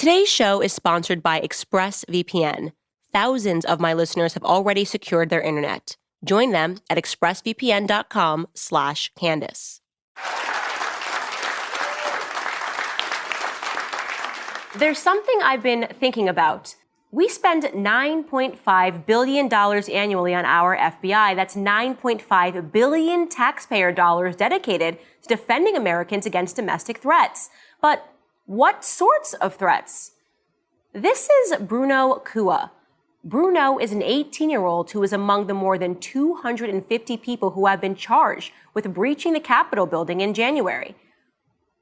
Today's show is sponsored by ExpressVPN. Thousands of my listeners have already secured their internet. Join them at expressvpn.com/Candace. There's something I've been thinking about. We spend $9.5 billion annually on our FBI. That's $9.5 billion taxpayer dollars dedicated to defending Americans against domestic threats. But what sorts of threats? This is Bruno Kua. Bruno is an 18-year-old who is among the more than 250 people who have been charged with breaching the Capitol building in January.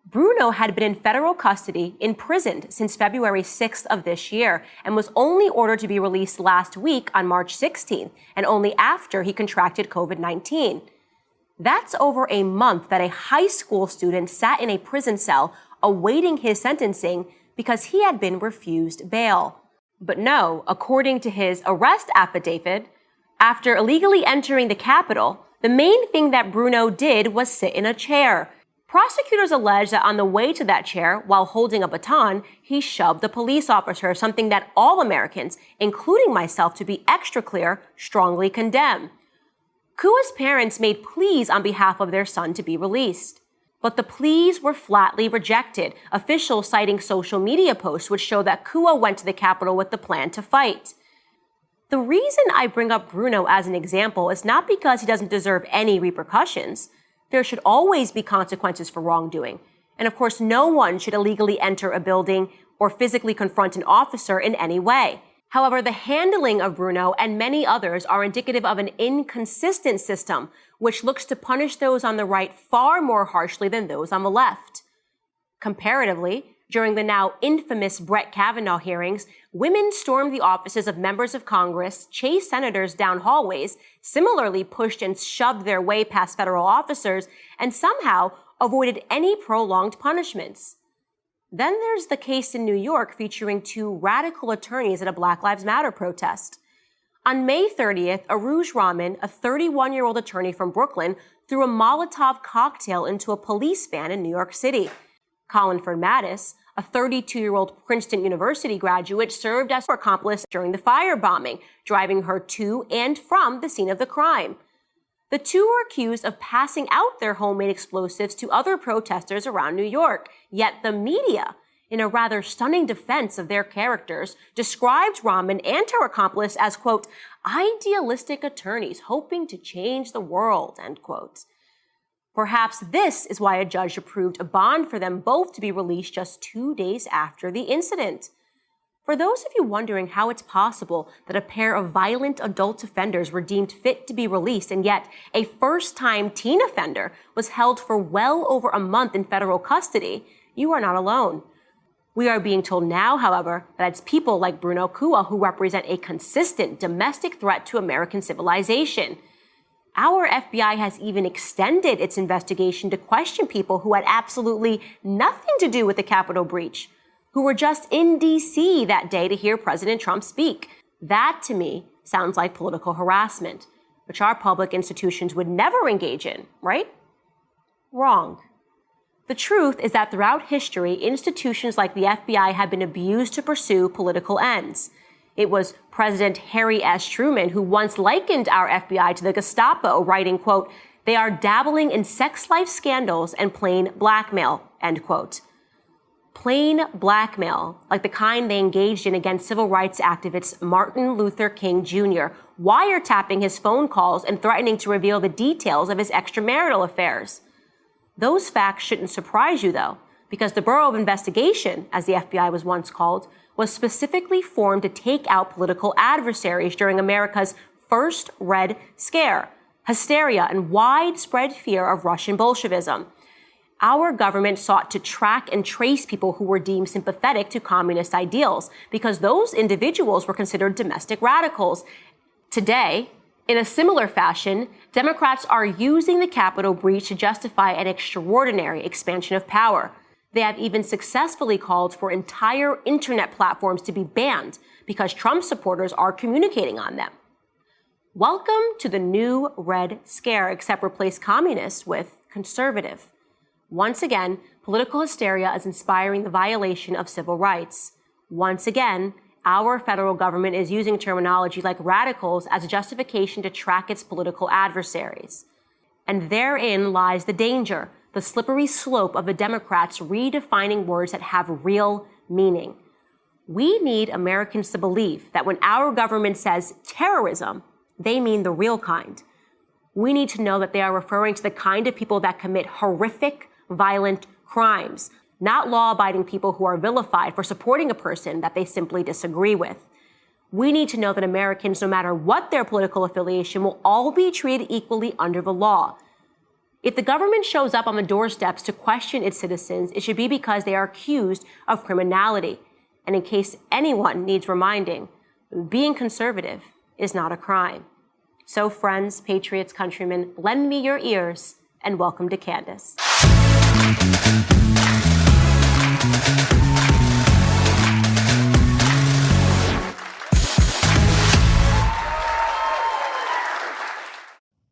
Bruno had been in federal custody, imprisoned since February 6th of this year, and was only ordered to be released last week on March 16th, and only after he contracted COVID-19. That's over a month that a high school student sat in a prison cell awaiting his sentencing because he had been refused bail. But no, according to his arrest affidavit, after illegally entering the Capitol, the main thing that Bruno did was sit in a chair. Prosecutors allege that on the way to that chair, while holding a baton, he shoved a police officer, something that all Americans, including myself to be extra clear, strongly condemn. Kua's parents made pleas on behalf of their son to be released. But the pleas were flatly rejected, officials citing social media posts which show that Kua went to the Capitol with the plan to fight. The reason I bring up Bruno as an example is not because he doesn't deserve any repercussions. There should always be consequences for wrongdoing. And of course, no one should illegally enter a building or physically confront an officer in any way. However, the handling of Bruno and many others are indicative of an inconsistent system, which looks to punish those on the right far more harshly than those on the left. Comparatively, during the now infamous Brett Kavanaugh hearings, women stormed the offices of members of Congress, chased senators down hallways, similarly pushed and shoved their way past federal officers, and somehow avoided any prolonged punishments. Then there's the case in New York featuring two radical attorneys at a Black Lives Matter protest. On May 30th, Aruj Rahman, a 31-year-old attorney from Brooklyn, threw a Molotov cocktail into a police van in New York City. Colin Mattis, a 32-year-old Princeton University graduate, served as her accomplice during the firebombing, driving her to and from the scene of the crime. The two were accused of passing out their homemade explosives to other protesters around New York. Yet the media, in a rather stunning defense of their characters, described Rahman and her accomplice as, quote, idealistic attorneys hoping to change the world, end quote. Perhaps this is why a judge approved a bond for them both to be released just 2 days after the incident. For those of you wondering how it's possible that a pair of violent adult offenders were deemed fit to be released and yet a first-time teen offender was held for well over a month in federal custody, you are not alone. We are being told now, however, that it's people like Bruno Kua who represent a consistent domestic threat to American civilization. Our FBI has even extended its investigation to question people who had absolutely nothing to do with the Capitol breach, who were just in D.C. that day to hear President Trump speak. That, to me, sounds like political harassment, which our public institutions would never engage in, right? Wrong. The truth is that throughout history, institutions like the FBI have been abused to pursue political ends. It was President Harry S. Truman who once likened our FBI to the Gestapo, writing, quote, they are dabbling in sex life scandals and plain blackmail, end quote. Plain blackmail, like the kind they engaged in against civil rights activist Martin Luther King Jr., wiretapping his phone calls and threatening to reveal the details of his extramarital affairs. Those facts shouldn't surprise you, though, because the Bureau of Investigation, as the FBI was once called, was specifically formed to take out political adversaries during America's first Red Scare, hysteria, and widespread fear of Russian Bolshevism. Our government sought to track and trace people who were deemed sympathetic to communist ideals because those individuals were considered domestic radicals. Today, in a similar fashion, Democrats are using the Capitol breach to justify an extraordinary expansion of power. They have even successfully called for entire internet platforms to be banned because Trump supporters are communicating on them. Welcome to the new Red Scare, except replace communist with conservative. Once again, political hysteria is inspiring the violation of civil rights. Once again, our federal government is using terminology like radicals as a justification to track its political adversaries. And therein lies the danger, the slippery slope of the Democrats redefining words that have real meaning. We need Americans to believe that when our government says terrorism, they mean the real kind. We need to know that they are referring to the kind of people that commit horrific, violent crimes, not law-abiding people who are vilified for supporting a person that they simply disagree with. We need to know that Americans, no matter what their political affiliation, will all be treated equally under the law. If the government shows up on the doorsteps to question its citizens, it should be because they are accused of criminality. And in case anyone needs reminding, being conservative is not a crime. So friends, patriots, countrymen, lend me your ears and welcome to Candace.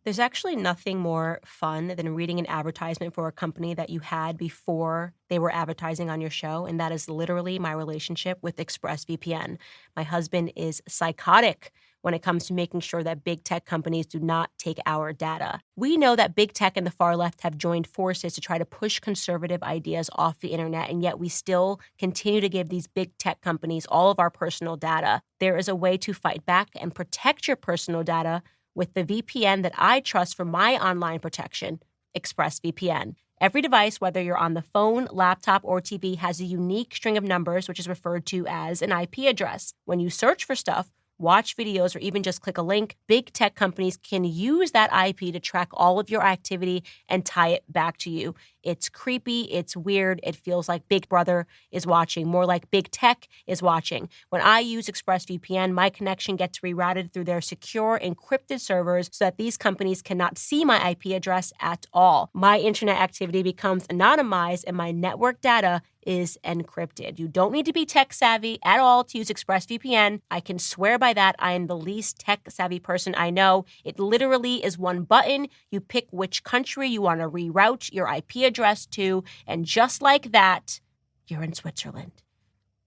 There's actually nothing more fun than reading an advertisement for a company that you had before they were advertising on your show, and that is literally my relationship with ExpressVPN. My husband is psychotic when it comes to making sure that big tech companies do not take our data. We know that big tech and the far left have joined forces to try to push conservative ideas off the internet, and yet we still continue to give these big tech companies all of our personal data. There is a way to fight back and protect your personal data with the VPN that I trust for my online protection, ExpressVPN. Every device, whether you're on the phone, laptop, or TV, has a unique string of numbers, which is referred to as an IP address. When you search for stuff, watch videos, or even just click a link, big tech companies can use that IP to track all of your activity and tie it back to you. It's creepy, it's weird, it feels like Big Brother is watching, more like Big Tech is watching. When I use ExpressVPN, my connection gets rerouted through their secure, encrypted servers so that these companies cannot see my IP address at all. My internet activity becomes anonymized and my network data is encrypted. You don't need to be tech savvy at all to use ExpressVPN. I can swear by that. I am the least tech savvy person I know. It literally is one button. You pick which country you want to reroute your IP address to, and just like that, you're in Switzerland.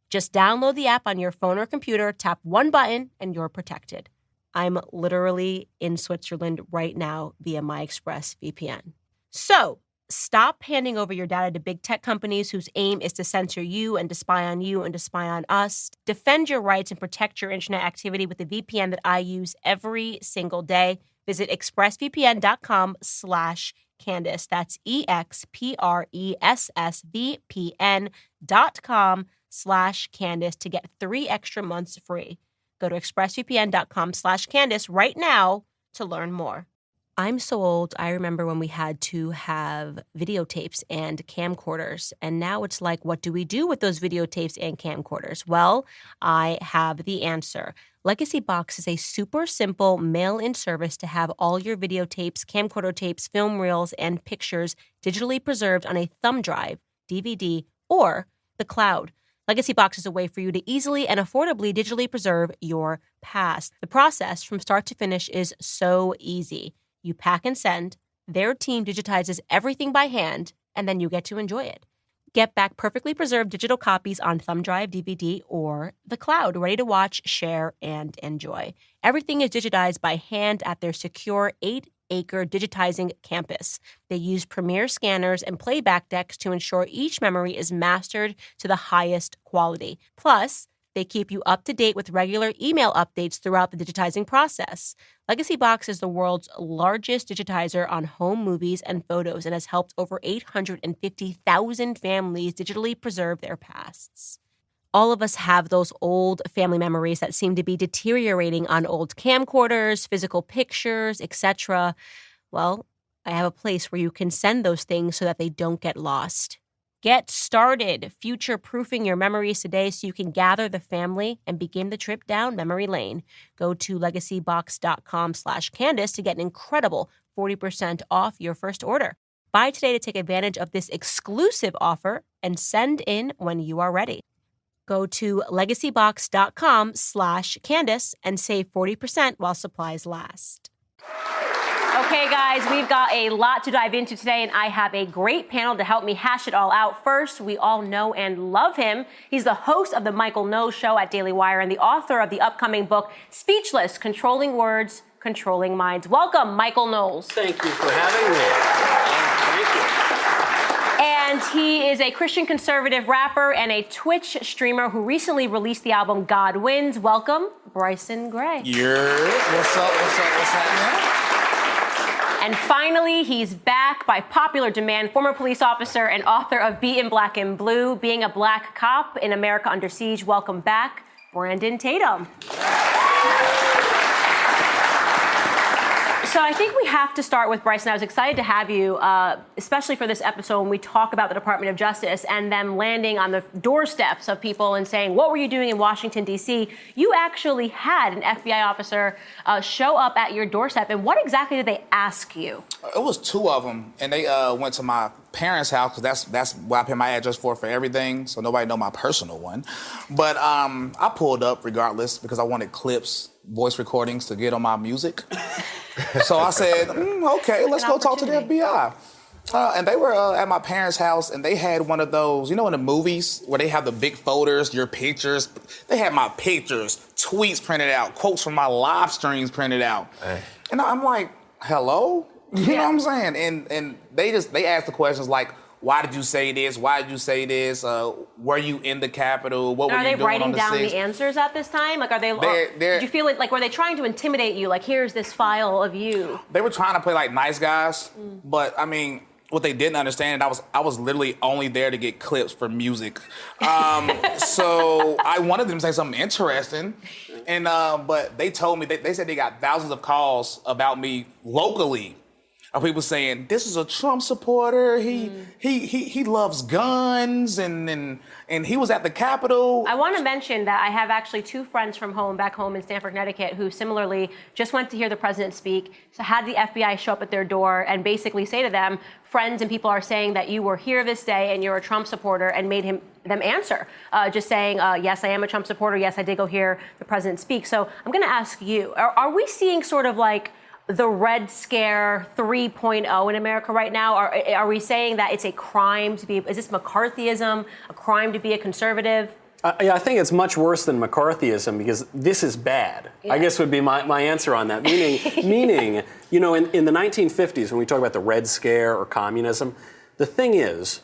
Just download the app on your phone or computer, tap one button, and you're protected. I'm literally in Switzerland right now via my ExpressVPN. So, stop handing over your data to big tech companies whose aim is to censor you and to spy on you and to spy on us. Defend your rights and protect your internet activity with the VPN that I use every single day. Visit expressvpn.com/Candace. That's expressvpn.com/Candace to get 3 extra months free. Go to expressvpn.com/Candace right now to learn more. I'm so old, I remember when we had to have videotapes and camcorders. And now it's like, what do we do with those videotapes and camcorders? Well, I have the answer. Legacy Box is a super simple mail-in service to have all your videotapes, camcorder tapes, film reels, and pictures digitally preserved on a thumb drive, DVD, or the cloud. Legacy Box is a way for you to easily and affordably digitally preserve your past. The process from start to finish is so easy. You pack and send, their team digitizes everything by hand, and then you get to enjoy it. Get back perfectly preserved digital copies on thumb drive, DVD, or the cloud, ready to watch, share, and enjoy. Everything is digitized by hand at their secure 8-acre digitizing campus. They use premier scanners and playback decks to ensure each memory is mastered to the highest quality. Plus, they keep you up to date with regular email updates throughout the digitizing process. Legacy Box is the world's largest digitizer on home movies and photos and has helped over 850,000 families digitally preserve their pasts. All of us have those old family memories that seem to be deteriorating on old camcorders, physical pictures, etc. Well, I have a place where you can send those things so that they don't get lost. Get started future-proofing your memories today so you can gather the family and begin the trip down memory lane. Go to legacybox.com/Candace to get an incredible 40% off your first order. Buy today to take advantage of this exclusive offer and send in when you are ready. Go to legacybox.com/Candace and save 40% while supplies last. Okay, guys, we've got a lot to dive into today, and I have a great panel to help me hash it all out. First, we all know and love him. He's the host of the Michael Knowles Show at Daily Wire and the author of the upcoming book, Speechless, Controlling Words, Controlling Minds. Welcome, Michael Knowles. Thank you for having me. Thank you. And he is a Christian conservative rapper and a Twitch streamer who recently released the album God Wins. Welcome, Bryson Gray. What's up? What's happening? And finally, he's back by popular demand, former police officer and author of Beaten Black and Blue, Being a Black Cop in America Under Siege. Welcome back, Brandon Tatum. So I think we have to start with Bryson. I was excited to have you, especially for this episode when we talk about the Department of Justice and them landing on the doorsteps of people and saying, what were you doing in Washington, D.C.? You actually had an FBI officer show up at your doorstep. And what exactly did they ask you? It was two of them, and they went to my parents' house, because that's where I pay my address for everything, so nobody know my personal one. But I pulled up regardless because I wanted clips, voice recordings to get on my music. So I said, okay, let's go talk to the FBI. And they were at my parents' house, and they had one of those, you know, in the movies where they have the big folders, your pictures. They had my pictures, tweets printed out, quotes from my live streams printed out. Hey. And I'm like, hello? You know what I'm saying? And they asked the questions like, why did you say this? Why did you say this? Were you in the Capitol? What were you doing on the 6th? Are they writing down the answers at this time? Like, are they? Did you feel like were they trying to intimidate you? Like, here's this file of you. They were trying to play like nice guys, but I mean, what they didn't understand, I was literally only there to get clips for music. So I wanted them to say something interesting, and but they told me they said they got thousands of calls about me locally. Of people saying, this is a Trump supporter, he loves guns, and he was at the Capitol. I want to mention that I have actually two friends from back home in Stamford, Connecticut, who similarly just went to hear the president speak, so had the FBI show up at their door and basically say to them, friends and people are saying that you were here this day and you're a Trump supporter, and made them answer, just saying, yes, I am a Trump supporter, yes, I did go hear the president speak. So I'm going to ask you, are we seeing sort of like the Red Scare 3.0 in America right now? Are we saying that it's a crime to be, is this McCarthyism, a crime to be a conservative? Yeah, I think it's much worse than McCarthyism, because this is bad, I guess would be my answer on that. Meaning, you know, in the 1950s, when we talk about the Red Scare or communism, the thing is,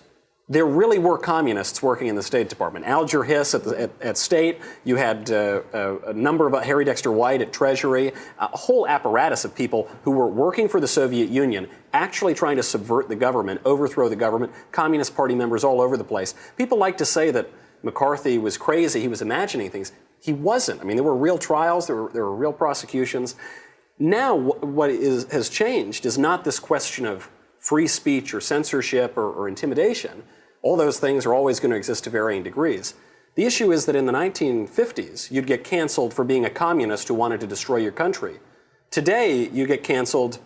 there really were communists working in the State Department. Alger Hiss at State, you had a number of Harry Dexter White at Treasury, a whole apparatus of people who were working for the Soviet Union, actually trying to subvert the government, overthrow the government, Communist Party members all over the place. People like to say that McCarthy was crazy, he was imagining things. He wasn't. I mean, there were real trials, there were real prosecutions. Now, what has changed is not this question of free speech or censorship or intimidation. All those things are always going to exist to varying degrees. The issue is that in the 1950s, you'd get canceled for being a communist who wanted to destroy your country. Today, you get canceled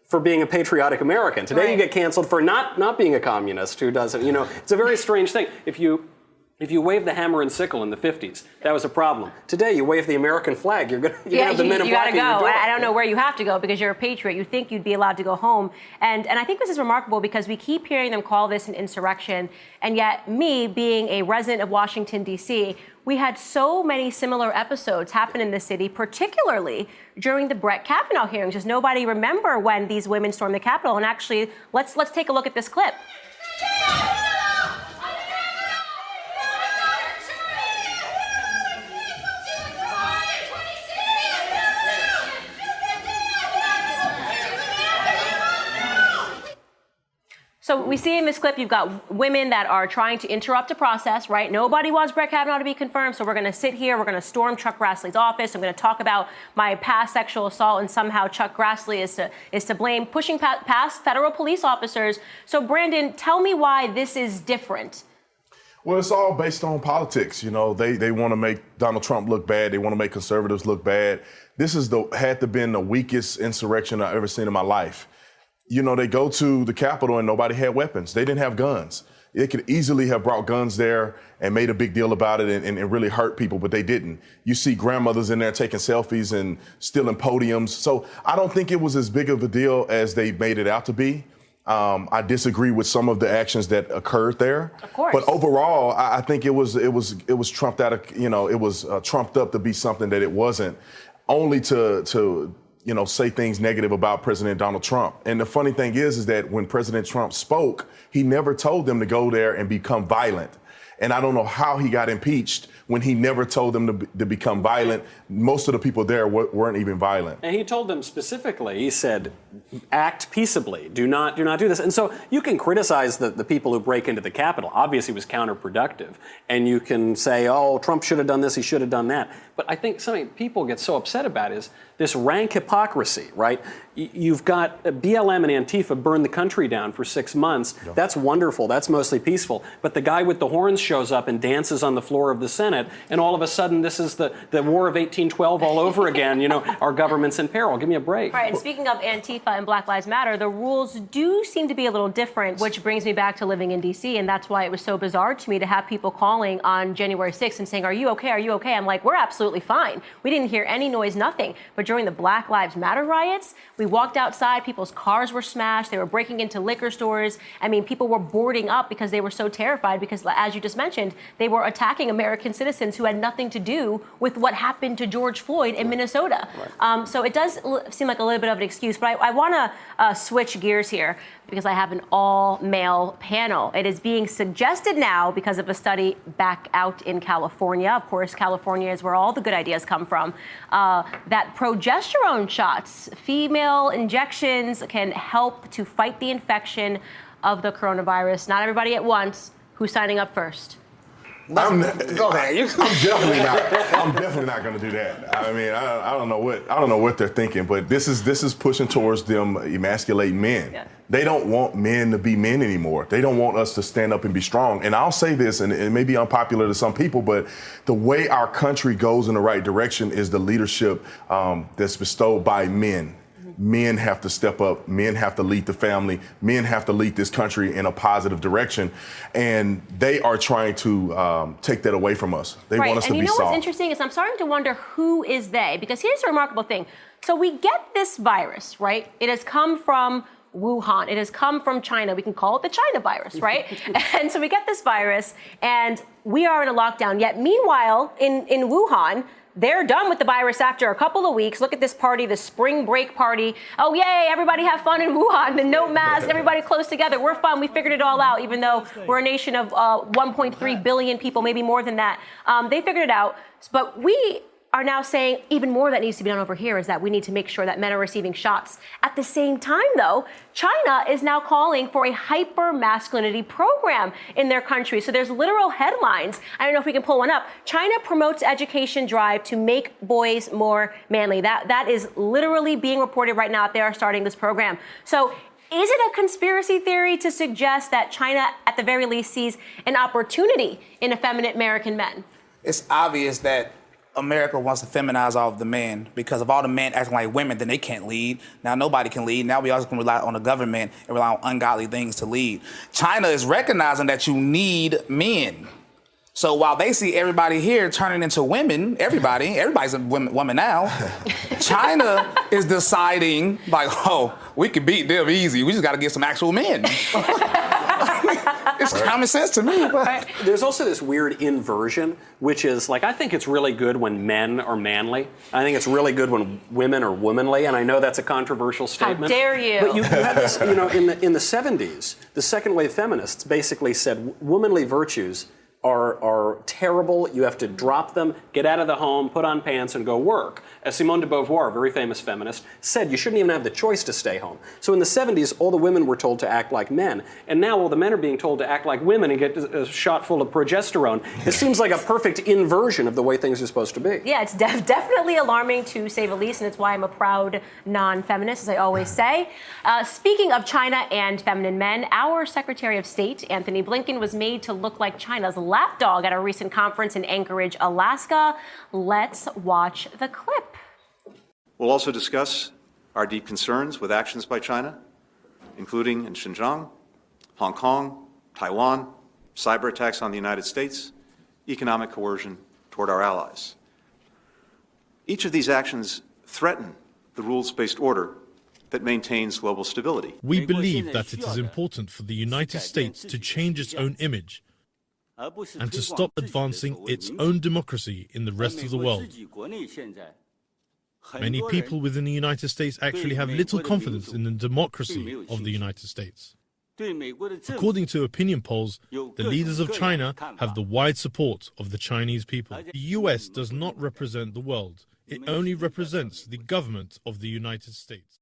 for being a patriotic American. Today, you get canceled for not being a communist who doesn't. You know, it's a very strange thing. If you wave the hammer and sickle in the 50s, that was a problem. Today, you wave the American flag, you're going to have the men in black at your door. I don't know where you have to go because you're a patriot. You think you'd be allowed to go home. And I think this is remarkable because we keep hearing them call this an insurrection. And yet, me, being a resident of Washington, D.C., we had so many similar episodes happen in the city, particularly during the Brett Kavanaugh hearings. Just nobody remember when these women stormed the Capitol. And actually, let's take a look at this clip. So we see in this clip, you've got women that are trying to interrupt a process, right? Nobody wants Brett Kavanaugh to be confirmed, so we're going to sit here, we're going to storm Chuck Grassley's office, I'm going to talk about my past sexual assault, and somehow Chuck Grassley is to blame, pushing past federal police officers. So Brandon, tell me why this is different. Well, it's all based on politics. You know, they want to make Donald Trump look bad. They want to make conservatives look bad. This is had to been the weakest insurrection I've ever seen in my life. You know, they go to the Capitol and nobody had weapons. They didn't have guns. They could easily have brought guns there and made a big deal about it and really hurt people, but they didn't. You see grandmothers in there taking selfies and stealing podiums. So I don't think it was as big of a deal as they made it out to be. I disagree with some of the actions that occurred there. Of course. But overall, I think it was trumped out of, it was trumped up to be something that it wasn't, only to say things negative about President Donald Trump. And the funny thing is that when President Trump spoke, he never told them to go there and become violent. And I don't know how he got impeached when he never told them to become violent. Most of the people there weren't even violent. And he told them specifically, he said, act peaceably, do not do this. And so you can criticize the people who break into the Capitol. Obviously it was counterproductive. And you can say, oh, Trump should have done this, he should have done that. But I think something people get so upset about is this rank hypocrisy, right? You've got BLM and Antifa burn the country down for 6 months. Yep. That's wonderful. That's mostly peaceful. But the guy with the horns shows up and dances on the floor of the Senate, and all of a sudden this is the War of 1812 all over again. Our government's in peril. Give me a break. Right, and speaking of Antifa and Black Lives Matter, the rules do seem to be a little different, which brings me back to living in D.C., and that's why it was so bizarre to me to have people calling on January 6th and saying, are you okay? Are you okay? I'm like, we're absolutely fine. We didn't hear any noise, nothing. But during the Black Lives Matter riots, we walked outside, people's cars were smashed, they were breaking into liquor stores. I mean, people were boarding up because they were so terrified because, as you just mentioned, they were attacking American citizens who had nothing to do with what happened to George Floyd in Minnesota. Right. So it does seem like a little bit of an excuse, but I want to switch gears here because I have an all-male panel. It is being suggested now because of a study back out in California. Of course, California is where all the good ideas come from. That progesterone shots, female injections, can help to fight the infection of the coronavirus. Not everybody at once. Who's signing up first? Go ahead. I'm definitely not going to do that. I mean, I don't know what they're thinking, but this is pushing towards them emasculating men. Yeah. They don't want men to be men anymore. They don't want us to stand up and be strong. And I'll say this, and it may be unpopular to some people, but the way our country goes in the right direction is the leadership that's bestowed by men. Men have to step up. Men have to lead the family. Men have to lead this country in a positive direction. And they are trying to take that away from us. They want us to be soft. And you know what's interesting is I'm starting to wonder who is they, because here's the remarkable thing. So we get this virus, right? It has come from Wuhan. It has come from China. We can call it the China virus, right? And so we get this virus and we are in a lockdown. Yet meanwhile, in Wuhan, they're done with the virus after a couple of weeks. Look at this party, the spring break party. Oh, yay, everybody have fun in Wuhan. The no mask, everybody close together. We're fun. We figured it all out, even though we're a nation of 1.3 billion people, maybe more than that. They figured it out. But we are now saying even more that needs to be done over here is that we need to make sure that men are receiving shots. At the same time, though, China is now calling for a hyper-masculinity program in their country. So there's literal headlines. I don't know if we can pull one up. China promotes education drive to make boys more manly. That is literally being reported right now that they are starting this program. So is it a conspiracy theory to suggest that China, at the very least, sees an opportunity in effeminate American men? It's obvious that America wants to feminize all of the men because if all the men acting like women, then they can't lead. Now nobody can lead. Now we also can rely on the government and rely on ungodly things to lead. China is recognizing that you need men. So while they see everybody here turning into women, everybody's a woman now, China is deciding like, oh, we can beat them easy. We just got to get some actual men. It's common sense to me. But there's also this weird inversion, which is like, I think it's really good when men are manly. I think it's really good when women are womanly. And I know that's a controversial statement. How dare you? But you had this, in the 70s, the second wave feminists basically said womanly virtues are terrible. You have to drop them, get out of the home, put on pants, and go work. As Simone de Beauvoir, a very famous feminist, said you shouldn't even have the choice to stay home. So in the 70s, all the women were told to act like men. And now all the men are being told to act like women and get a shot full of progesterone. It seems like a perfect inversion of the way things are supposed to be. Yeah, it's definitely alarming to say the least, and it's why I'm a proud non-feminist, as I always say. Speaking of China and feminine men, our Secretary of State, Anthony Blinken, was made to look like China's lapdog at a recent conference in Anchorage, Alaska. Let's watch the clip. We'll also discuss our deep concerns with actions by China, including in Xinjiang, Hong Kong, Taiwan, cyber attacks on the United States, economic coercion toward our allies. Each of these actions threaten the rules-based order that maintains global stability. We believe that it is important for the United States to change its own image and to stop advancing its own democracy in the rest of the world. Many people within the United States actually have little confidence in the democracy of the United States. According to opinion polls, the leaders of China have the wide support of the Chinese people. The US does not represent the world. It only represents the government of the United States.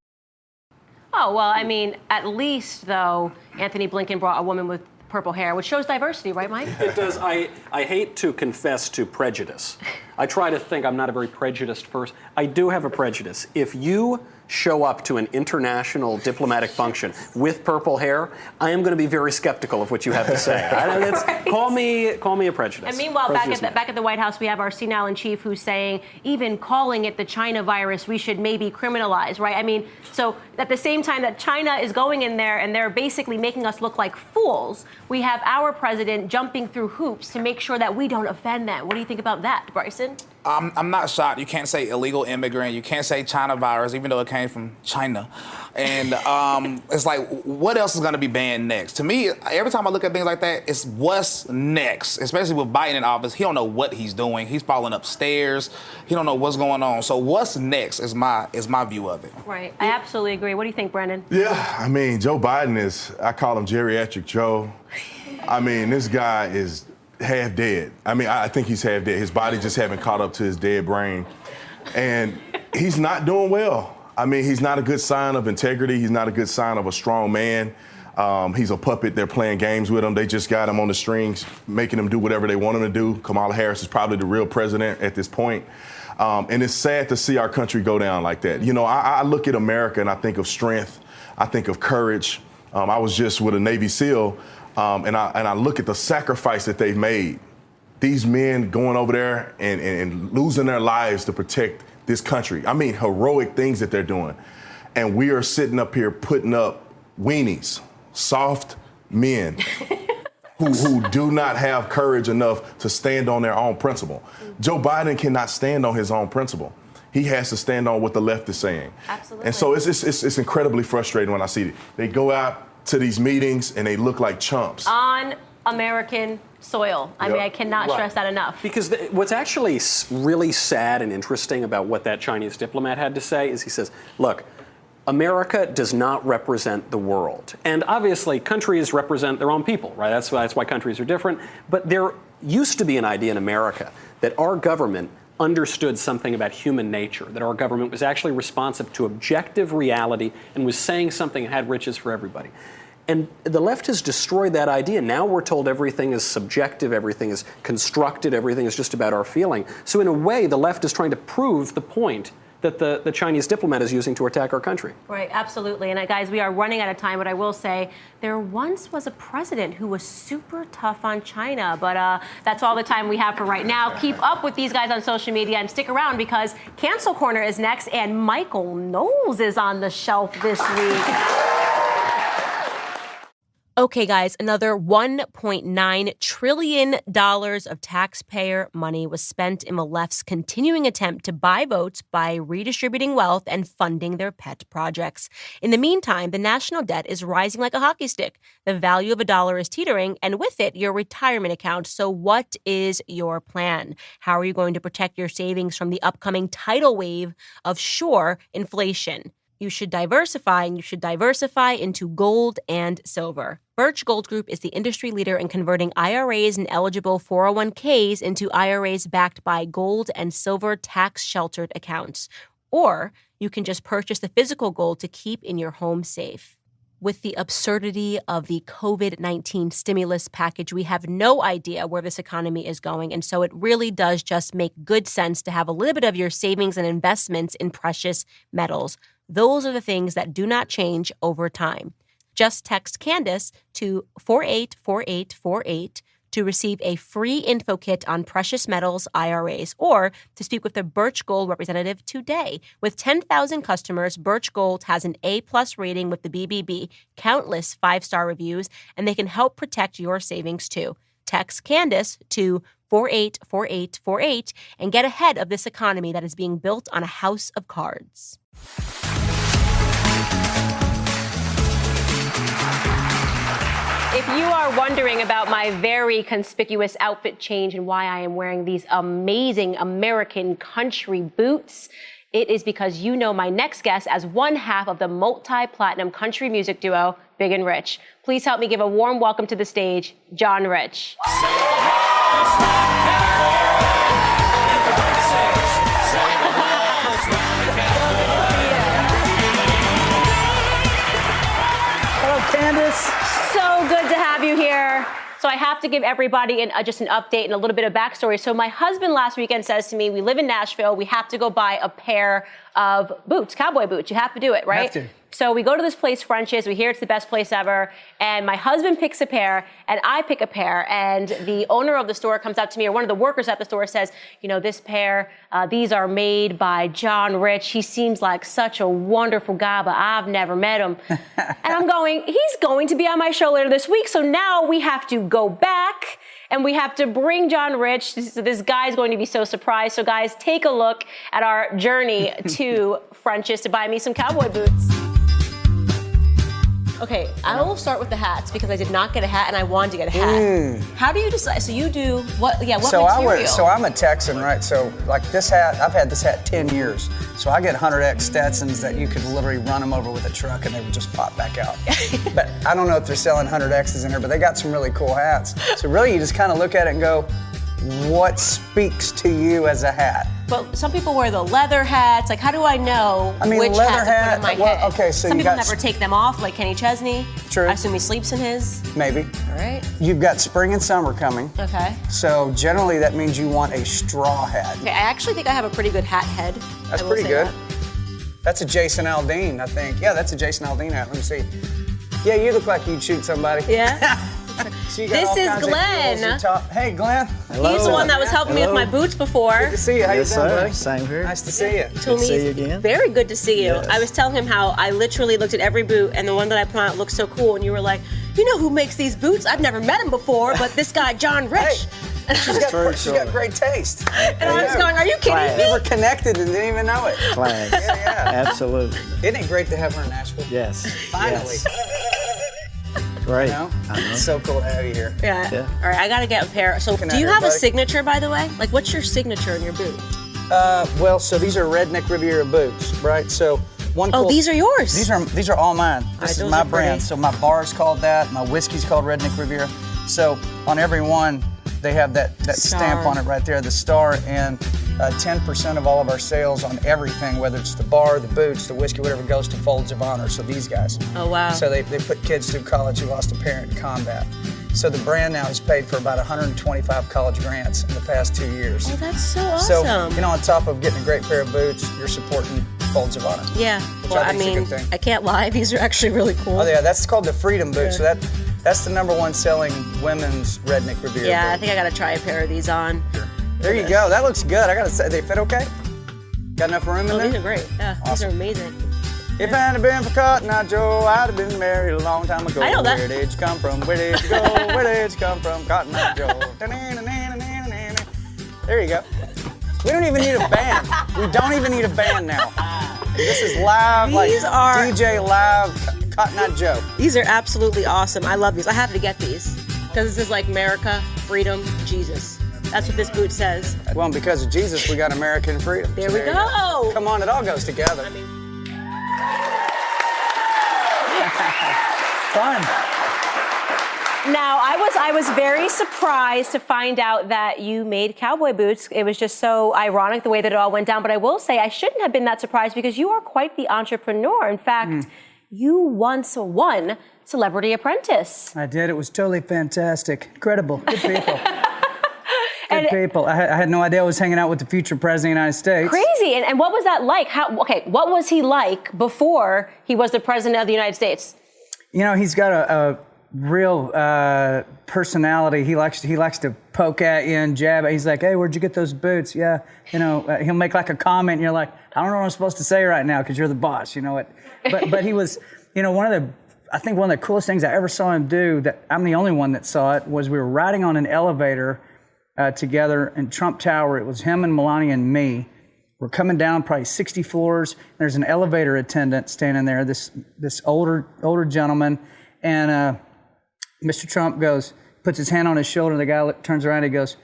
Oh, well, I mean, at least, though, Anthony Blinken brought a woman with purple hair, which shows diversity, right, Mike? It does. I hate to confess to prejudice. I try to think I'm not a very prejudiced person. I do have a prejudice. If you show up to an international diplomatic function with purple hair, I am going to be very skeptical of what you have to say. Right. Call me a prejudice. And meanwhile, back at the White House, we have our senile in chief who's saying even calling it the China virus, we should maybe criminalize, right? I mean, so at the same time that China is going in there and they're basically making us look like fools, we have our president jumping through hoops to make sure that we don't offend them. What do you think about that, Bryson? I'm not shocked. You can't say illegal immigrant. You can't say China virus, even though it came from China. And it's like, what else is going to be banned next? To me, every time I look at things like that, it's what's next. Especially with Biden in office, he don't know what he's doing. He's falling upstairs. He don't know what's going on. So what's next is my view of it. Right. I absolutely agree. What do you think, Brandon? Yeah, I mean, Joe Biden is, I call him geriatric Joe. I mean, this guy is half dead. I mean, I think he's half dead. His body just haven't caught up to his dead brain. And he's not doing well. I mean, he's not a good sign of integrity. He's not a good sign of a strong man. He's a puppet. They're playing games with him. They just got him on the strings, making him do whatever they want him to do. Kamala Harris is probably the real president at this point. And it's sad to see our country go down like that. You know, I look at America and I think of strength. I think of courage. I was just with a Navy SEAL. And I look at the sacrifice that they've made. These men going over there and losing their lives to protect this country. I mean, heroic things that they're doing. And we are sitting up here putting up weenies, soft men who do not have courage enough to stand on their own principle. Joe Biden cannot stand on his own principle. He has to stand on what the left is saying. Absolutely. And so it's incredibly frustrating when I see it. They go out to these meetings and they look like chumps. On American soil. I mean, I cannot stress that enough. Because what's actually really sad and interesting about what that Chinese diplomat had to say is he says, look, America does not represent the world. And obviously, countries represent their own people, right? That's why countries are different. But there used to be an idea in America that our government understood something about human nature, that our government was actually responsive to objective reality and was saying something that had riches for everybody. And the left has destroyed that idea. Now we're told everything is subjective, everything is constructed, everything is just about our feeling. So in a way, the left is trying to prove the point that the Chinese diplomat is using to attack our country. Right, absolutely. And guys, we are running out of time, but I will say there once was a president who was super tough on China, but that's all the time we have for right now. Keep up with these guys on social media and stick around because Cancel Corner is next and Michael Knowles is on the shelf this week. Okay, guys, another $1.9 trillion of taxpayer money was spent in the left's continuing attempt to buy votes by redistributing wealth and funding their pet projects. In the meantime, the national debt is rising like a hockey stick. The value of a dollar is teetering, and with it, your retirement account. So what is your plan? How are you going to protect your savings from the upcoming tidal wave of sure inflation? You should diversify, and you should diversify into gold and silver. Birch Gold Group is the industry leader in converting IRAs and eligible 401ks into IRAs backed by gold and silver tax-sheltered accounts. Or you can just purchase the physical gold to keep in your home safe. With the absurdity of the COVID-19 stimulus package, we have no idea where this economy is going, and so it really does just make good sense to have a little bit of your savings and investments in precious metals. Those are the things that do not change over time. Just text Candace to 484848 to receive a free info kit on precious metals IRAs or to speak with a Birch Gold representative today. With 10,000 customers, Birch Gold has an A+ rating with the BBB, countless 5-star reviews, and they can help protect your savings too. Text Candace to 484848 and get ahead of this economy that is being built on a house of cards. If you are wondering about my very conspicuous outfit change and why I am wearing these amazing American country boots, it is because you know my next guest as one half of the multi-platinum country music duo, Big and Rich. Please help me give a warm welcome to the stage, John Rich. Hello, Candace. So good to have you here. So I have to give everybody just an update and a little bit of backstory. So my husband last weekend says to me, we live in Nashville, we have to go buy a pair of boots, cowboy boots. You have to do it, right? Have to. So we go to this place, French's. We hear it's the best place ever. And my husband picks a pair, and I pick a pair. And the owner of the store comes up to me, or one of the workers at the store says, you know, this pair, these are made by John Rich. He seems like such a wonderful guy, but I've never met him. And I'm going, he's going to be on my show later this week. So now we have to go back and we have to bring John Rich. This guy's going to be so surprised. So guys, take a look at our journey to French's to buy me some cowboy boots. Okay, I will start with the hats because I did not get a hat and I wanted to get a hat. How do you decide? So you do what? Yeah, what material? So I'm a Texan, right? So like this hat, I've had this hat 10 years. So I get 100X Stetsons that you could literally run them over with a truck and they would just pop back out. But I don't know if they're selling 100Xs in here, but they got some really cool hats. So really you just kind of look at it and go, what speaks to you as a hat? But some people wear the leather hats. Like, how do I know which leather hat to put on my head? Okay, so some you people got never take them off, like Kenny Chesney. True. I assume he sleeps in his. Maybe. All right. You've got spring and summer coming. Okay. So generally that means you want a straw hat. Okay, I actually think I have a pretty good hat head. That's pretty good. That's a Jason Aldean, I think. Yeah, that's a Jason Aldean hat. Let me see. Yeah, you look like you'd shoot somebody. Yeah. So you got This all is kinds of Glenn. heels and Hey, Glenn. Hello. He's the one that was helping me with my boots before. Good to see you. How Yes, you doing, sir. buddy? Same here. Nice to see you. He told Good to me see you again. very good to see you. Yes. I was telling him how I literally looked at every boot and the one that I put on looked so cool, and you were like, you know who makes these boots? I've never met him before, but this guy, John Rich. She's got great taste. And I was going, are you kidding Class. me? We were connected and didn't even know it. Class. Yeah. Absolutely. Isn't it great to have her in Nashville? Yes. Finally. Yes. Great. You know? I know. It's so cool to have you here. Yeah. Yeah. All right, I gotta get a pair. So, Looking do at you her, have a buddy. signature, by the way? Like, what's your signature in your boot? Well, so these are Redneck Riviera boots, right? So one. Oh, cool- these are yours. These are all mine. right, This is those my are pretty. brand. So my bar's called that. My whiskey's called Redneck Riviera. So on every one, they have that stamp Star. on it right there, the star, and 10% of all of our sales on everything, whether it's the bar, the boots, the whiskey, whatever, goes to Folds of Honor. So these guys. Oh, wow. So they put kids through college who lost a parent in combat. So the brand now has paid for about 125 college grants in the past 2 years. Oh, that's so awesome. So, you know, on top of getting a great pair of boots, you're supporting Folds of Honor. Yeah. Which Well, I I think is a mean, good thing. I can't lie. These are actually really cool. Oh yeah, that's called the Freedom Boot. So that's the #1 selling women's Redneck Riviera Yeah, I boot. think I gotta try a pair of these on. There you go. That looks good. I gotta say, they fit okay? Got enough room in Oh, there? these are great. Yeah, these Awesome. are amazing. If it hadn't been for Cotton Eye Joe, I'd have been married a long time ago. I know that. Where did you come from? Where did you go? Where did you come from? Cotton Eye Joe. There you go. We don't even need a band. We don't even need a band now. This is live, These are- DJ live, Cotton Eye Joe. These are absolutely awesome. I love these. I have to get these because this is like America, freedom, Jesus. That's what this boot says. Well, and because of Jesus, we got American freedom. There So we you go. Come on, it all goes together. I mean, Fun. now I was very surprised to find out that you made cowboy boots. It was just so ironic the way that it all went down. But I will say I shouldn't have been that surprised because you are quite the entrepreneur. In fact, you once won Celebrity Apprentice. I did. It was totally fantastic. Incredible. Good people. And- Good people. I had no idea I was hanging out with the future president of the United States. Crazy. And what was that like? What was he like before he was the president of the United States? You know, he's got a real personality. He likes to poke at you and jab at you. He's like, hey, where'd you get those boots? Yeah. You know, he'll make like a comment and you're like, I don't know what I'm supposed to say right now because you're the boss, you know it. But he was, you know, one of I think one of the coolest things I ever saw him do, that I'm the only one that saw it, was we were riding on an elevator together in Trump Tower. It was him and Melania and me. We're coming down probably 60 floors. There's an elevator attendant standing there, this older gentleman. And Mr. Trump puts his hand on his shoulder. The guy turns around and he goes,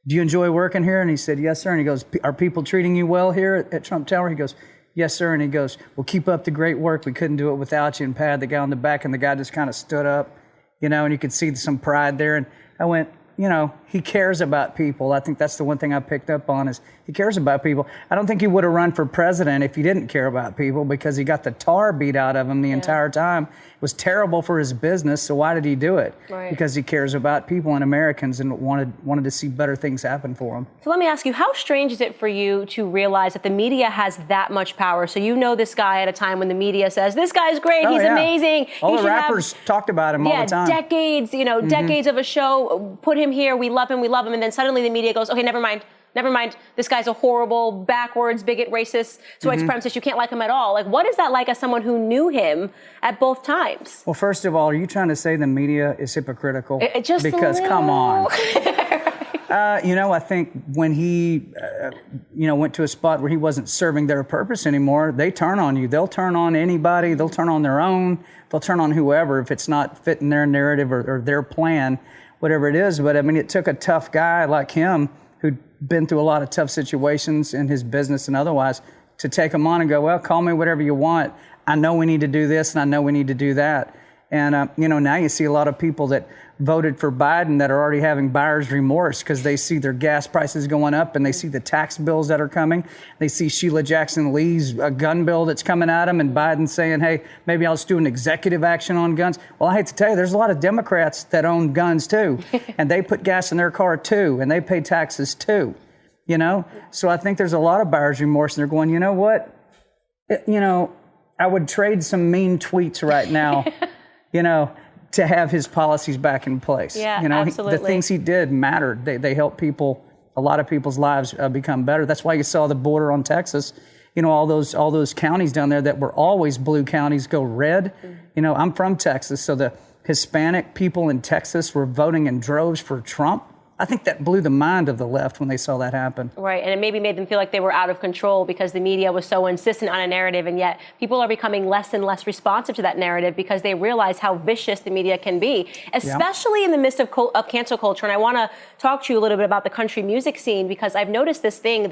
"Do you enjoy working here?" And he said, "Yes, sir." And he goes, "Are people treating you well here at Trump Tower?" He goes, "Yes, sir." And he goes, "Well, keep up the great work. We couldn't do it without you." And pat the guy on the back, and the guy just kind of stood up, and you could see some pride there. And I went, he cares about people. I think that's the one thing I picked up on, is he cares about people. I don't think he would have run for president if he didn't care about people, because he got the tar beat out of him the entire time. It was terrible for his business, so why did he do it? Right. Because he cares about people and Americans and wanted to see better things happen for them. So let me ask you, how strange is it for you to realize that the media has that much power? So you know this guy at a time when the media says, "This guy's great, he's amazing." All the rappers talked about him all the time. Decades, decades of a show, put him here, we love him, and then suddenly the media goes, "Okay, never mind, this guy's a horrible, backwards, bigot, racist, white supremacist, you can't like him at all." Like, what is that like as someone who knew him at both times? Well, first of all, are you trying to say the media is hypocritical? Just because, come on. I think when he, went to a spot where he wasn't serving their purpose anymore, they turn on you. They'll turn on anybody. They'll turn on their own. They'll turn on whoever if it's not fitting their narrative or their plan, whatever it is. But, it took a tough guy like him who'd been through a lot of tough situations in his business and otherwise to take him on and go, "Well, call me whatever you want. I know we need to do this and I know we need to do that." And, now you see a lot of people that voted for Biden that are already having buyer's remorse because they see their gas prices going up and they see the tax bills that are coming. They see Sheila Jackson Lee's gun bill that's coming at them, and Biden saying, "Hey, maybe I'll just do an executive action on guns." Well, I hate to tell you, there's a lot of Democrats that own guns too, and they put gas in their car too, and they pay taxes too, So I think there's a lot of buyer's remorse, and they're going, "You know what? I would trade some mean tweets right now, to have his policies back in place." Yeah, absolutely. The things he did mattered. They helped people, a lot of people's lives become better. That's why you saw the border on Texas, all those counties down there that were always blue counties go red. I'm from Texas, so the Hispanic people in Texas were voting in droves for Trump. I think that blew the mind of the left when they saw that happen. Right, and it maybe made them feel like they were out of control because the media was so insistent on a narrative, and yet people are becoming less and less responsive to that narrative because they realize how vicious the media can be, especially in the midst of cancel culture. And I want to talk to you a little bit about the country music scene, because I've noticed this thing.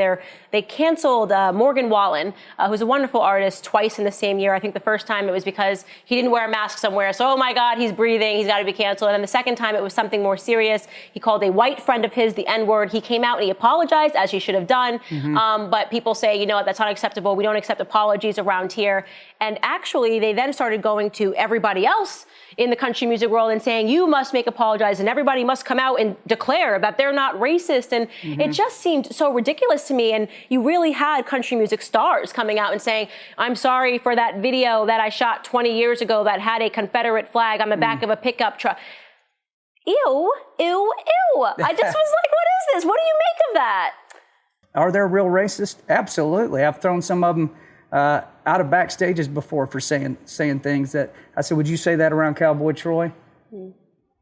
They canceled Morgan Wallen, who's a wonderful artist, twice in the same year. I think the first time it was because he didn't wear a mask somewhere, so, oh my God, he's breathing, he's got to be canceled. And the second time it was something more serious. He called a white friend of his the N-word. He came out and he apologized, as he should have done. But people say, that's not acceptable. We don't accept apologies around here. And actually, they then started going to everybody else in the country music world and saying, "You must make apologize, and everybody must come out and declare that they're not racist." And it just seemed so ridiculous to me. And you really had country music stars coming out and saying, "I'm sorry for that video that I shot 20 years ago that had a Confederate flag on the back of a pickup truck." Ew, ew, ew. I just was like, what is this? What do you make of that? Are there real racists? Absolutely. I've thrown some of them out of backstages before for saying things that I said, "Would you say that around Cowboy Troy?" And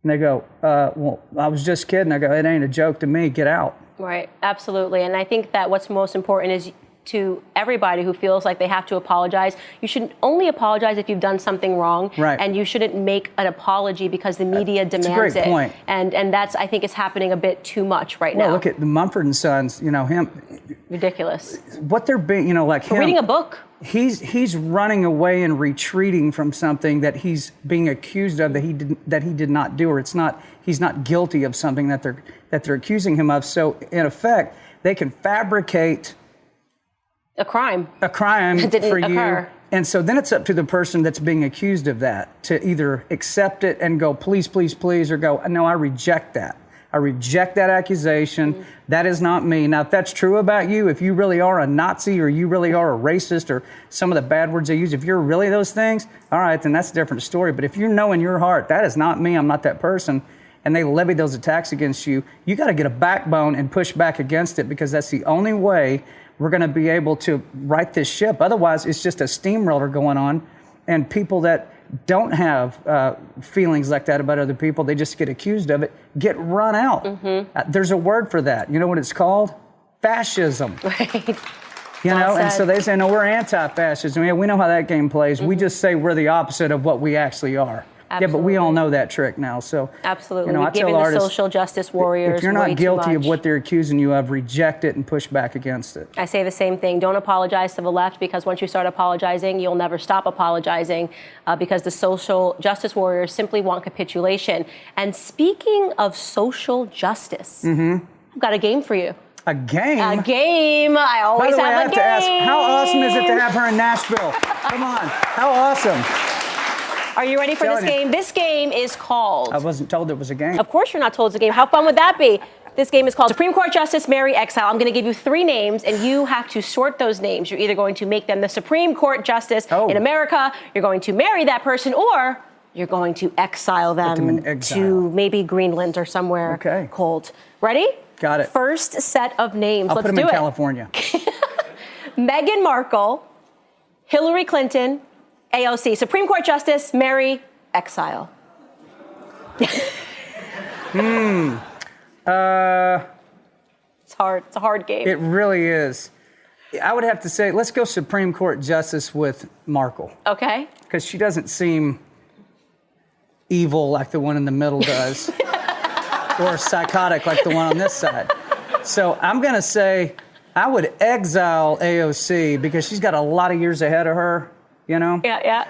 they go, "Well, I was just kidding." I go, "It ain't a joke to me. Get out." Right. Absolutely. And I think that what's most important is to everybody who feels like they have to apologize, you should only apologize if you've done something wrong. Right. And you shouldn't make an apology because the media demands it. That's a great point. And that's, I think, is happening a bit too much right now. Well, look at the Mumford and Sons, him. Ridiculous. What they're being, like him. Reading a book. He's running away and retreating from something that he's being accused of that he did not do, or he's not guilty of something that they're accusing him of. So in effect, they can fabricate a crime for you. And so then it's up to the person that's being accused of that to either accept it and go, "Please, please, please," or go, "No, I reject that. I reject that accusation. That is not me." Now, if that's true about you, if you really are a Nazi or you really are a racist or some of the bad words they use, if you're really those things, all right, then that's a different story. But if you know in your heart, that is not me, I'm not that person, and they levy those attacks against you, you got to get a backbone and push back against it, because that's the only way we're going to be able to right this ship. Otherwise, it's just a steamroller going on, and people that don't have feelings like that about other people, they just get accused of it, get run out. There's a word for that. You know what it's called? Fascism. Right. You Well know, and said. so they say, no, we're anti-fascism. Yeah, we know how that game plays. We just say we're the opposite of what we actually are. Yeah, but we all know that trick now. So Absolutely. You know, I We've given tell the artists, social justice warriors if you're way not guilty too of much. what they're accusing you of, reject it and push back against it. I say the same thing. Don't apologize to the left, because once you start apologizing, you'll never stop apologizing, because the social justice warriors simply want capitulation. And speaking of social justice, I've got a game for you. A game? A game. I By always the way, I have have a to ask, game. how awesome is it to have her in Nashville? Come on, how awesome. Are you ready for this Telling you. game? This game is called... I wasn't told it was a game. Of course you're not told it's a game. How fun would that be? This game is called Supreme Court Justice Marry Exile. I'm going to give you 3 names, and you have to sort those names. You're either going to make them the Supreme Court Justice in America, you're going to marry that person, or you're going to exile them in exile. to maybe Greenland or somewhere cold. Ready? Got it. First set of names. I'll Let's put them do in it. California. Meghan Markle, Hillary Clinton, AOC. Supreme Court Justice, marry, exile. It's hard. It's a hard game. It really is. I would have to say, let's go Supreme Court Justice with Markle. Okay. Because she doesn't seem evil like the one in the middle does, or psychotic like the one on this side. So I'm going to say I would exile AOC because she's got a lot of years ahead of her, you know? Yeah.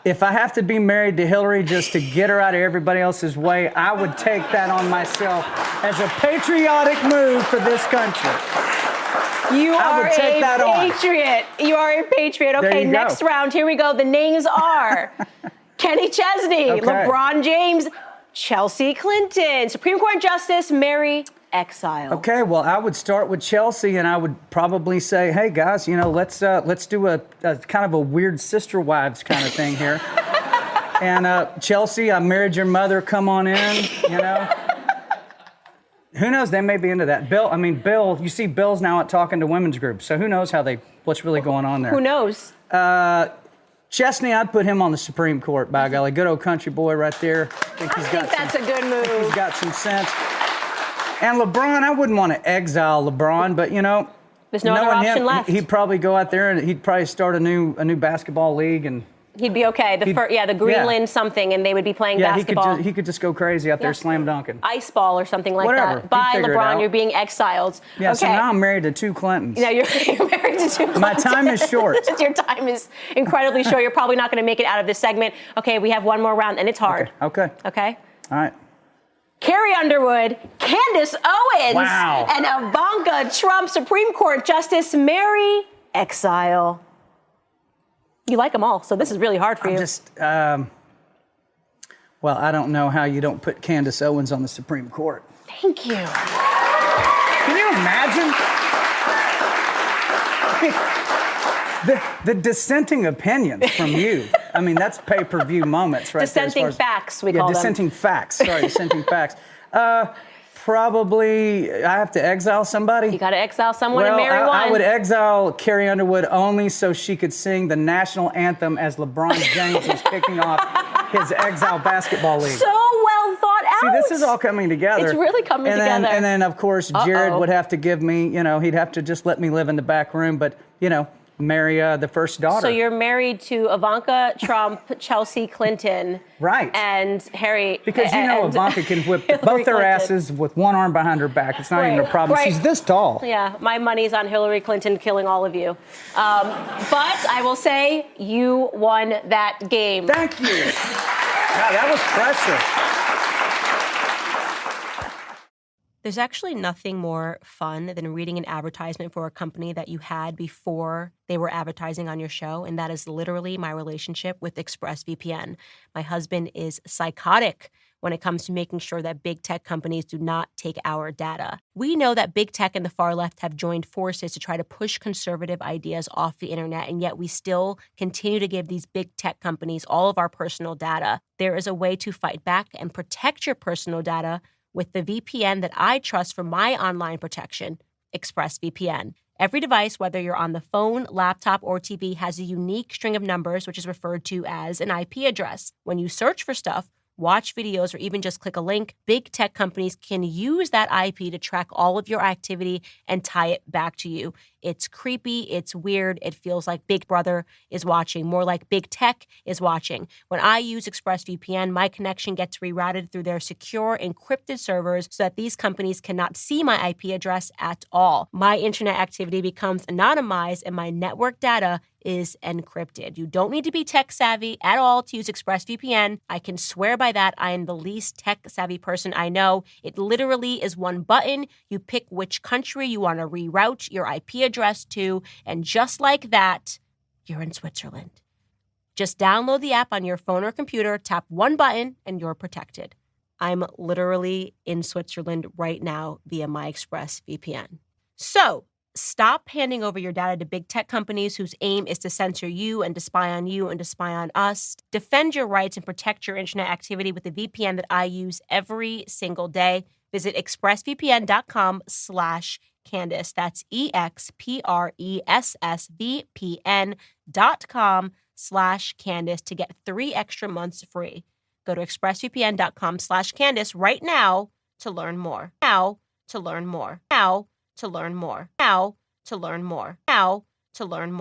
If I have to be married to Hillary just to get her out of everybody else's way, I would take that on myself as a patriotic move for this country. You I are would take a that on. patriot. You are a patriot. There Okay, you go. next round. Here we go. The names are Kenny Chesney, Okay. LeBron James, Chelsea Clinton. Supreme Court Justice, marry, exile. Okay, well, I would start with Chelsea, and I would probably say, "Hey, guys, you know, let's do a kind of a weird sister wives kind of thing here." And Chelsea, I married your mother. Come on in, you know. Who knows? They may be into that. Bill. You see, Bill's now out talking to women's groups, so who knows what's really going on there? Who knows? Chesney, I'd put him on the Supreme Court. By golly, good old country boy right there. I think that's a good move. He's got some sense. And LeBron, I wouldn't want to exile LeBron, but you know, there's no other knowing option him, left. He'd probably go out there and he'd probably start a new basketball league, and He'd be okay. The Greenland something, and they would be playing basketball. he could just go crazy out there slam dunking. Ice ball or something like Whatever. that. He'd Bye, figure it LeBron. out. You're being exiled. Yeah, okay. so now I'm married to 2 Clintons. Now you're married to 2 My time is short. Your time is incredibly short. You're probably not going to make it out of this segment. Okay, we have one more round, and it's hard. Okay. Okay? All right. Carrie Underwood, Candace Owens, Wow. and Ivanka Trump, Supreme Court Justice, marry, exile. You like them all, so this is really hard for you. Well, I don't know how you don't put Candace Owens on the Supreme Court. Thank you. Can you imagine? The dissenting opinions from you. I mean, that's pay-per-view moments, right? Dissenting facts, we call them. Dissenting facts. Sorry, dissenting facts. Probably, I have to exile somebody. You got to exile someone and marry one. I would exile Carrie Underwood only so she could sing the national anthem as LeBron James was kicking off his exile basketball league. So well thought out. See, this is all coming together. It's really coming together. And then, of course, Jared would have to give me, he'd have to just let me live in the back room, but, marry the first daughter. So you're married to Ivanka Trump, Chelsea Clinton. Right. And Harry. Because Ivanka can whip both their asses with one arm behind her back. It's not even a problem. Right. She's this tall. Yeah, my money's on Hillary Clinton killing all of you. But I will say you won that game. Thank you. Wow, that was pressure. There's actually nothing more fun than reading an advertisement for a company that you had before they were advertising on your show, and that is literally my relationship with ExpressVPN. My husband is psychotic when it comes to making sure that big tech companies do not take our data. We know that big tech and the far left have joined forces to try to push conservative ideas off the internet, and yet we still continue to give these big tech companies all of our personal data. There is a way to fight back and protect your personal data with the VPN that I trust for my online protection, ExpressVPN. Every device, whether you're on the phone, laptop, or TV, has a unique string of numbers, which is referred to as an IP address. When you search for stuff, watch videos, or even just click a link, big tech companies can use that IP to track all of your activity and tie it back to you. It's creepy, it's weird, it feels like Big Brother is watching, more like Big Tech is watching. When I use ExpressVPN, my connection gets rerouted through their secure, encrypted servers so that these companies cannot see my IP address at all. My internet activity becomes anonymized and my network data is encrypted. You don't need to be tech savvy at all to use ExpressVPN. I can swear by that. I am the least tech savvy person I know. It literally is one button. You pick which country you want to reroute your IP address to, and just like that, you're in Switzerland. Just download the app on your phone or computer, tap one button, and you're protected. I'm literally in Switzerland right now via my ExpressVPN. So, stop handing over your data to big tech companies whose aim is to censor you and to spy on you and to spy on us. Defend your rights and protect your internet activity with the VPN that I use every single day. Visit expressvpn.com/Candace. That's expressvpn.com/Candace to get 3 extra months free. Go to expressvpn.com/Candace right now to learn more. Now to learn more. Now to learn more. Now to learn more. Now to learn more.